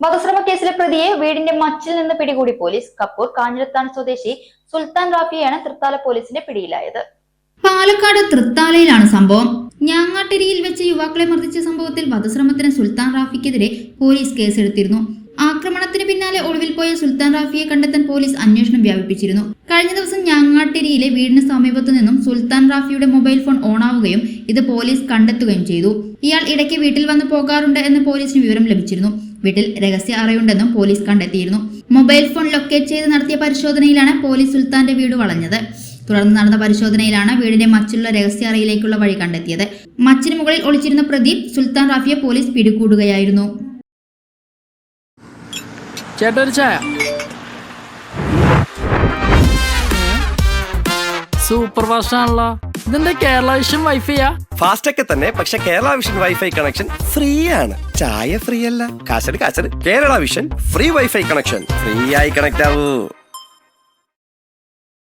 വധശ്രമ കേസിലെ പ്രതിയെ വീടിന്റെ മച്ചിൽ നിന്ന് പിടികൂടി പോലീസ്. കപ്പൂർ കാഞ്ഞിരത്താൻ സ്വദേശി സുൽത്താൻ റാഫിയാണ് തൃത്താല പോലീസിന്റെ പിടിയിലായത്. പാലക്കാട് തൃത്താലയിലാണ് സംഭവം. ഞാങ്ങാട്ടിരിയിൽ വെച്ച് യുവാക്കളെ മർദ്ദിച്ച സംഭവത്തിൽ വധശ്രമത്തിന് സുൽത്താൻ റാഫിക്കെതിരെ പോലീസ് കേസെടുത്തിരുന്നു. ആക്രമണത്തിന് പിന്നാലെ ഒളിവിൽ പോയ സുൽത്താൻ റാഫിയെ കണ്ടെത്താൻ പോലീസ് അന്വേഷണം വ്യാപിപ്പിച്ചിരുന്നു. കഴിഞ്ഞ ദിവസം ഞാങ്ങാട്ടിരിയിലെ വീടിന് സമീപത്തു നിന്നും സുൽത്താൻ റാഫിയുടെ മൊബൈൽ ഫോൺ ഓണാവുകയും ഇത് പോലീസ് കണ്ടെത്തുകയും ചെയ്തു. ഇയാൾ ഇടയ്ക്ക് വീട്ടിൽ വന്നു പോകാറുണ്ട് എന്ന് പോലീസിന് വിവരം ലഭിച്ചിരുന്നു. വീട്ടിൽ രഹസ്യ അറയുണ്ടെന്നും പോലീസ് കണ്ടെത്തിയിരുന്നു. മൊബൈൽ ഫോൺ ലൊക്കേറ്റ് ചെയ്ത് നടത്തിയ പരിശോധനയിലാണ് പോലീസ് സുൽത്താന്റെ വീട് വളഞ്ഞത്. തുടർന്ന് നടന്ന പരിശോധനയിലാണ് വീടിന്റെ മച്ചിലുള്ള രഹസ്യ അറയിലേക്കുള്ള വഴി കണ്ടെത്തിയത്. മച്ചിന് മുകളിൽ ഒളിച്ചിരുന്ന പ്രതി സുൽത്താൻ റാഫിയെ പോലീസ് പിടികൂടുകയായിരുന്നു. സൂപ്പർ ഫാസ്റ്റ് ആണല്ലോ. ഇതിന്റെ കേരള വിഷൻ വൈഫൈയാ? ഫാസ്റ്റ് ഒക്കെ തന്നെ, പക്ഷെ Kerala vision wifi connection free ആണ്. ചായ ഫ്രീ അല്ല, കാശട് Kerala vision free wifi connection. Free ആയി കണക്ട് ആവൂ.